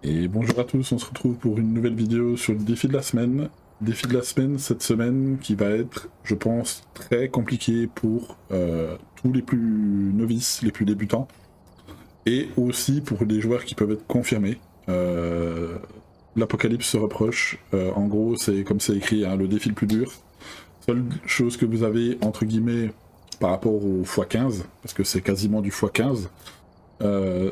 Et bonjour à tous, on se retrouve pour une nouvelle vidéo sur le défi de la semaine. Défi de la semaine, cette semaine qui va être, je pense, très compliqué pour tous les plus novices, les plus débutants, et aussi pour les joueurs qui peuvent être confirmés. L'apocalypse se reproche, en gros c'est comme c'est écrit, hein, le défi le plus dur. Seule chose que vous avez, entre guillemets, par rapport au x15, parce que c'est quasiment du x15,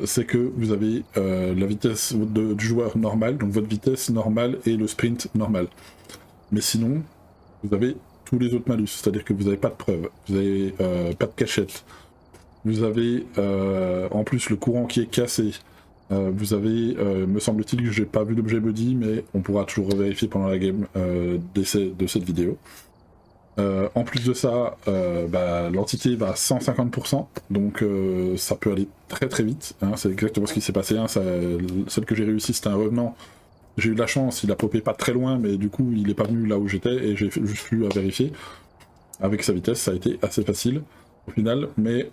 c'est que vous avez la vitesse du joueur normal, donc votre vitesse normale et le sprint normal. Mais sinon, vous avez tous les autres malus, c'est-à-dire que vous n'avez pas de preuve, vous n'avez pas de cachette, vous avez en plus le courant qui est cassé, vous avez, me semble-t-il que j'ai pas vu d'objet buddy, mais on pourra toujours vérifier pendant la game d'essai de cette vidéo. En plus de ça, l'entité va à 150%, donc ça peut aller très très vite, hein, c'est exactement ce qui s'est passé, hein, celle que j'ai réussi c'était un revenant, j'ai eu de la chance, il a popé pas très loin, mais du coup il est pas venu là où j'étais, et j'ai juste eu à vérifier. Avec sa vitesse, ça a été assez facile au final, mais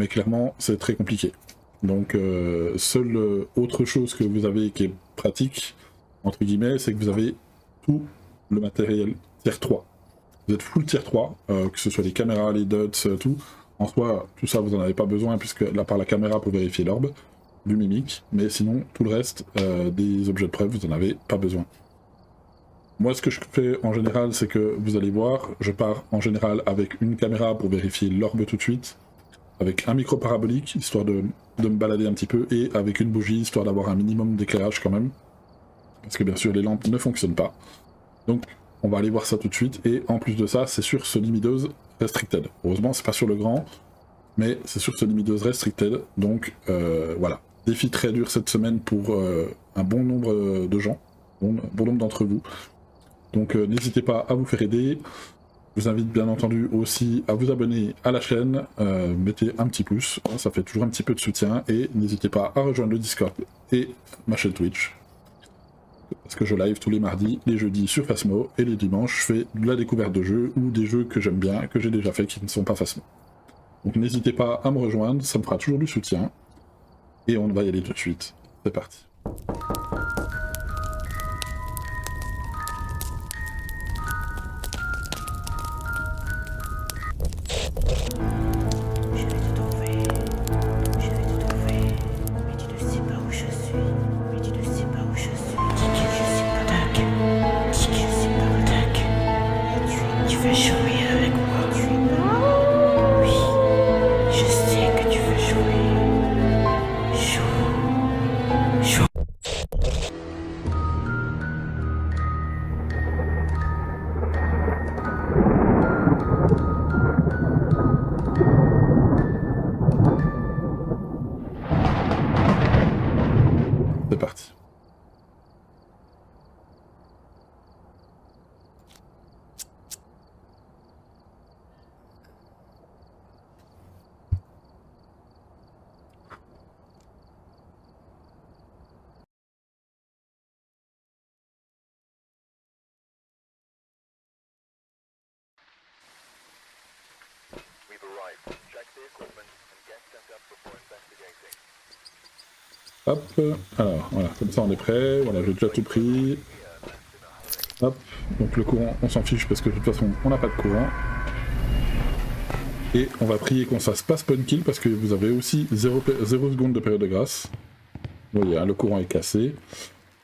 clairement c'est très compliqué. Donc seule autre chose que vous avez qui est pratique, entre guillemets, c'est que vous avez tout le matériel tier 3. Vous êtes full tier 3, que ce soit les caméras, les dots, tout. En soi, tout ça, vous n'en avez pas besoin, puisque là, par la caméra pour vérifier l'orbe, du mimique, mais sinon, tout le reste, des objets de preuve, vous n'en avez pas besoin. Moi, ce que je fais en général, c'est que vous allez voir, je pars en général avec une caméra pour vérifier l'orbe tout de suite, avec un micro parabolique, histoire de me balader un petit peu, et avec une bougie, histoire d'avoir un minimum d'éclairage quand même. Parce que bien sûr, les lampes ne fonctionnent pas. Donc, on va aller voir ça tout de suite, et en plus de ça, c'est sur ce limideuse restricted. Heureusement, c'est pas sur le grand, mais c'est sur ce limideuse restricted, donc voilà. Défi très dur cette semaine pour un bon nombre de gens, bon nombre d'entre vous. Donc n'hésitez pas à vous faire aider. Je vous invite bien entendu aussi à vous abonner à la chaîne, mettez un petit pouce, hein, ça fait toujours un petit peu de soutien, et n'hésitez pas à rejoindre le Discord et ma chaîne Twitch. Parce que je live tous les mardis, les jeudis sur Phasmo, et les dimanches je fais de la découverte de jeux ou des jeux que j'aime bien, que j'ai déjà fait qui ne sont pas Phasmo. Donc n'hésitez pas à me rejoindre, ça me fera toujours du soutien. Et on va y aller tout de suite. C'est parti. Je vais te trouver, je vais te trouver, mais tu ne sais pas où je suis, mais tu ne sais pas où je suis. Dis que je suis pas dingue, dis que je suis pas dingue. Et tu veux jouer avec moi, tu es pas. Oui, je sais que tu veux jouer. Joue, joue. C'est parti. Hop, alors voilà, comme ça on est prêt, voilà, j'ai déjà tout pris. Hop, donc le courant, on s'en fiche parce que de toute façon on n'a pas de courant. Et on va prier qu'on se fasse pas spawn kill parce que vous avez aussi 0 secondes de période de grâce. Vous voyez, hein, le courant est cassé.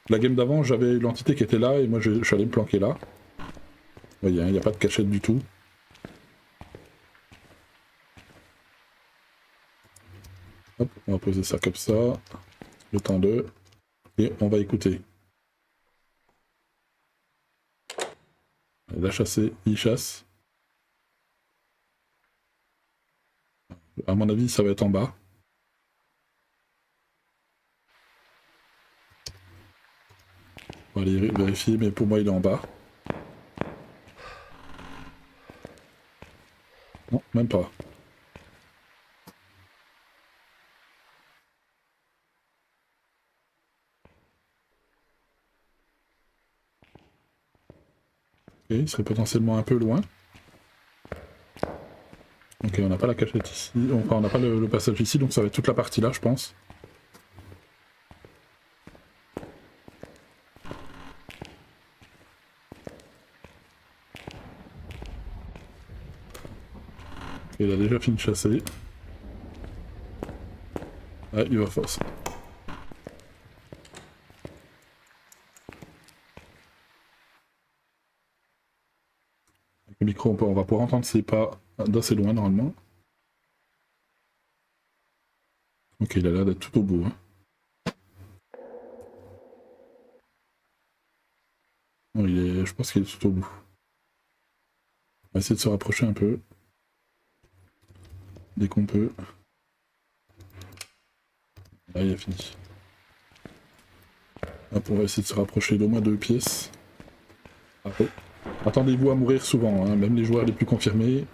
La game d'avant, j'avais l'entité qui était là et moi je suis allé me planquer là. Vous voyez, il n'y a pas de cachette du tout. Hop, on va poser ça comme ça. Le temps de... Et on va écouter. Il a chassé, il chasse. À mon avis, ça va être en bas. On va aller vérifier, mais pour moi, il est en bas. Non, même pas. Ok, il serait potentiellement un peu loin. Ok, on n'a pas la cachette ici. Enfin, on n'a pas le passage ici, donc ça va être toute la partie là, je pense. Il a déjà fini de chasser. Ah, il va force. Avec le micro, on va pouvoir entendre ses pas d'assez loin normalement. Ok, il a l'air d'être tout au bout. Hein. Non, je pense qu'il est tout au bout. On va essayer de se rapprocher un peu. Dès qu'on peut. Là, il a fini. Hop, on va essayer de se rapprocher d'au moins 2 pièces. Ah, oh. Attendez-vous à mourir souvent, hein, même les joueurs les plus confirmés.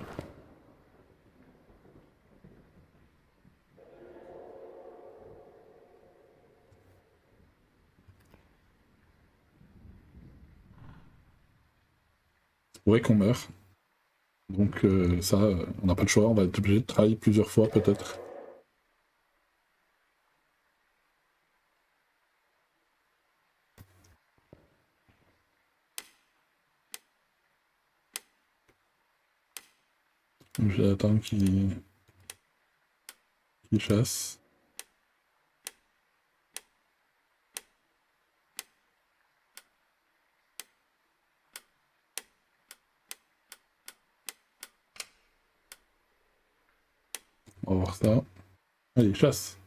C'est vrai qu'on meurt. Donc ça, on n'a pas le choix, on va être obligé de travailler plusieurs fois peut-être. Donc je vais attendre qu'il chasse. On va voir ça. Allez, chasse.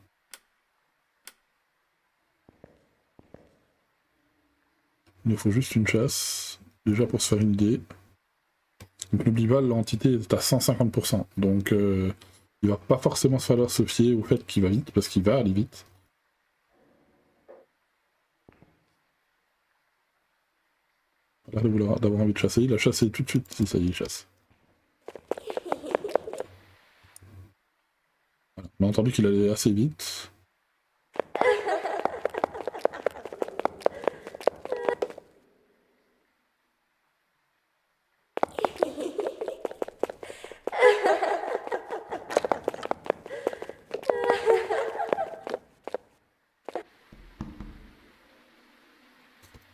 Il nous faut juste une chasse, déjà pour se faire une idée. Donc n'oublie pas, l'entité est à 150%, donc il va pas forcément falloir se fier au fait qu'il va vite, parce qu'il va aller vite. Il a l'air d'avoir envie de chasser, il a chassé tout de suite, si ça y est, il chasse. Voilà. On a entendu qu'il allait assez vite.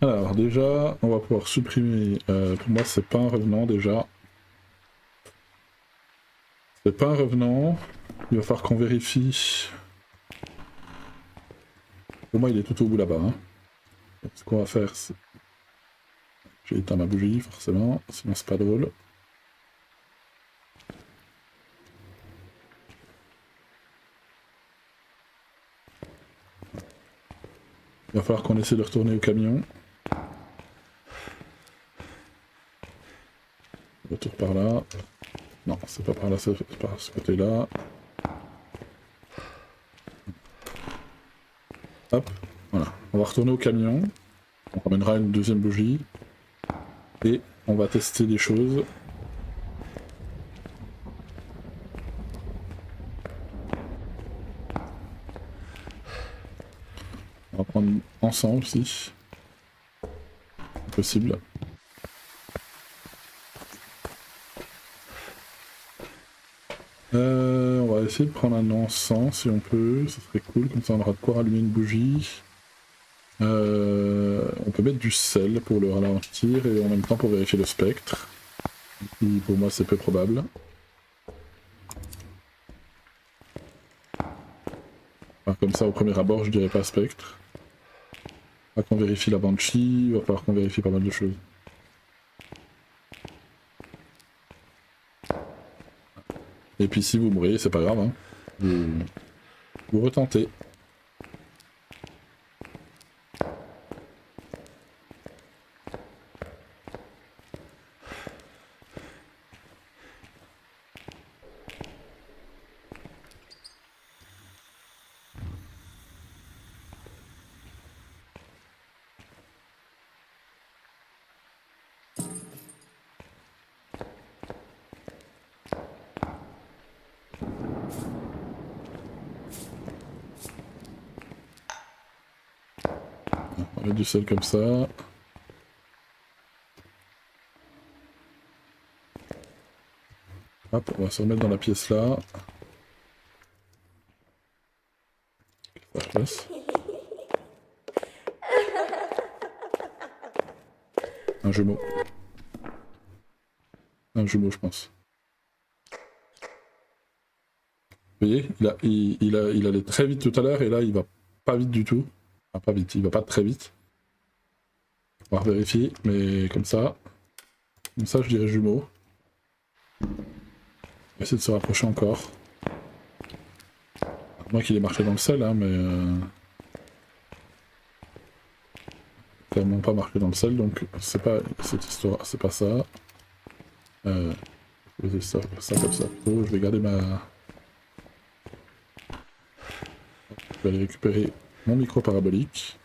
Alors déjà, on va pouvoir supprimer, pour moi c'est pas un revenant déjà. C'est pas un revenant, il va falloir qu'on vérifie. Pour moi il est tout au bout là-bas. Hein. Ce qu'on va faire, c'est... J'ai éteint ma bougie forcément, sinon c'est pas drôle. Il va falloir qu'on essaie de retourner au camion. Retour par là. Non, c'est pas par là, c'est par ce côté-là. Hop, voilà. On va retourner au camion. On ramènera une deuxième bougie. Et on va tester des choses. On va prendre ensemble si possible. On va essayer de prendre un encens si on peut, ça serait cool, comme ça on aura de quoi rallumer une bougie. On peut mettre du sel pour le ralentir et en même temps pour vérifier le spectre. Qui pour moi c'est peu probable. Enfin, comme ça au premier abord je dirais pas spectre. Il va falloir qu'on vérifie la banshee, il va falloir qu'on vérifie pas mal de choses. Et puis si vous mourrez, c'est pas grave, hein. Vous retentez. On va mettre du sel comme ça. Hop, on va se remettre dans la pièce là. Ça passe. Un jumeau. Un jumeau, je pense. Vous voyez, il allait très vite tout à l'heure et là il va pas vite du tout. Enfin, pas vite, il va pas très vite. On va vérifier, mais comme ça. Comme ça je dirais jumeau. On va essayer de se rapprocher encore. À moins qu'il ait marché dans le sel, hein, mais... Clairement pas marqué dans le sel, donc c'est pas cette histoire, c'est pas ça. Je vais ça comme ça plutôt. Je vais garder ma... Je vais aller récupérer mon micro parabolique.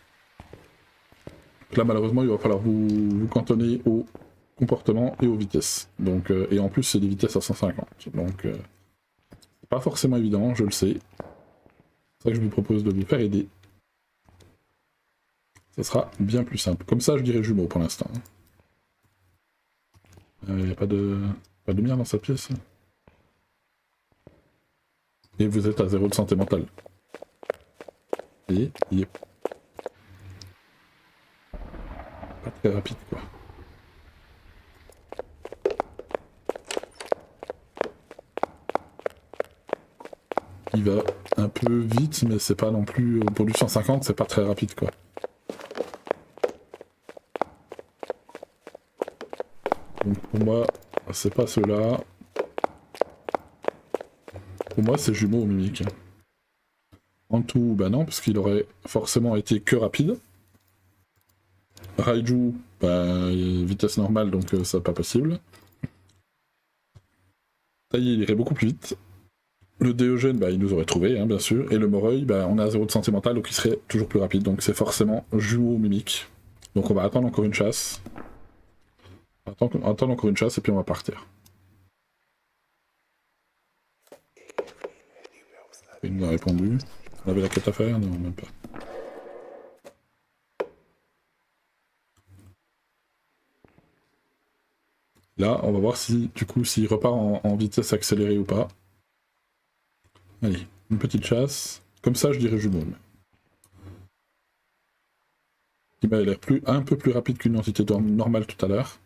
Donc là malheureusement il va falloir vous cantonner au comportement et aux vitesses. Donc, et en plus c'est des vitesses à 150. Donc c'est pas forcément évident, je le sais. C'est ça que je vous propose de vous faire aider. Ça sera bien plus simple. Comme ça je dirais jumeau pour l'instant. Il n'y a pas de lumière dans cette pièce. Et vous êtes à 0 de santé mentale. Vous voyez, il est pas très rapide quoi. Il va un peu vite, mais c'est pas non plus... Pour du 150, c'est pas très rapide quoi. Donc pour moi, c'est pas ceux-là. Pour moi, c'est jumeau ou mimique. En tout, bah non, parce qu'il aurait forcément été que rapide. Raiju, bah, vitesse normale, donc ça pas possible. Taillé, il irait beaucoup plus vite. Le Déogène, bah, il nous aurait trouvé, hein, bien sûr. Et le Moreuil, bah, on est à 0 de santé mentale, donc il serait toujours plus rapide. Donc c'est forcément jumeau ou mimique. Donc on va attendre encore une chasse. Attendre encore une chasse et puis on va partir. Il nous a répondu. On avait la quête à faire? Non, même pas. Là, on va voir si, du coup, s'il repart en vitesse accélérée ou pas. Allez, une petite chasse. Comme ça, je dirais jumeau. Il m'a l'air un peu plus rapide qu'une entité normale tout à l'heure.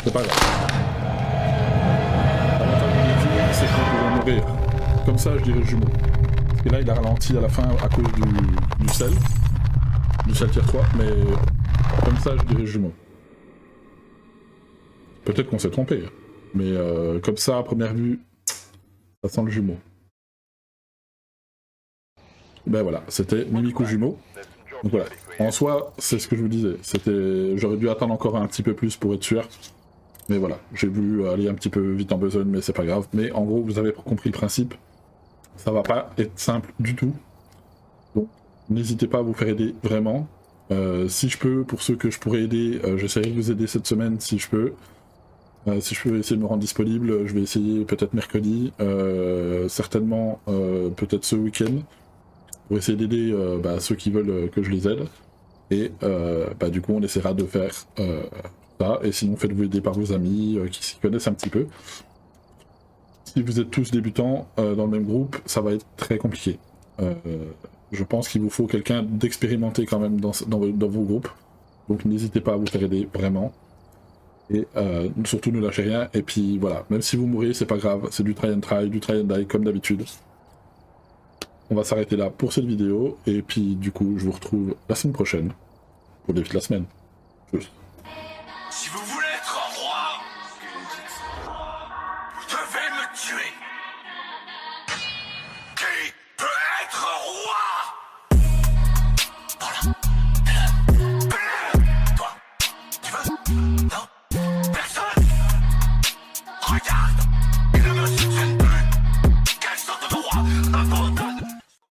C'est pas grave. L'avantage c'est qu'on peut mourir. Comme ça, je dirais jumeau. Et là, il a ralenti à la fin à cause du sel. Du sel tier 3, mais comme ça, je dirais jumeau. Peut-être qu'on s'est trompé. Mais comme ça, à première vue, ça sent le jumeau. Ben voilà, c'était Mimiku jumeau. Donc voilà. En soi, c'est ce que je vous disais. J'aurais dû attendre encore un petit peu plus pour être sûr. Mais voilà, j'ai voulu aller un petit peu vite en besogne, mais c'est pas grave. Mais en gros, vous avez compris le principe. Ça va pas être simple du tout. Donc, n'hésitez pas à vous faire aider, vraiment. Si je peux, pour ceux que je pourrais aider, j'essaierai de vous aider cette semaine si je peux. Si je peux essayer de me rendre disponible, je vais essayer peut-être mercredi, certainement peut-être ce week-end, pour essayer d'aider ceux qui veulent que je les aide. Et du coup, on essaiera de faire ça. Et sinon, faites-vous aider par vos amis qui s'y connaissent un petit peu. Si vous êtes tous débutants dans le même groupe, ça va être très compliqué. Je pense qu'il vous faut quelqu'un d'expérimenté quand même dans vos groupes. Donc n'hésitez pas à vous faire aider, vraiment. Et surtout ne lâchez rien. Et puis voilà, même si vous mourrez, c'est pas grave. C'est du try and try, du try and die comme d'habitude. On va s'arrêter là pour cette vidéo. Et puis du coup, je vous retrouve la semaine prochaine. Pour le défi de la semaine. Juste.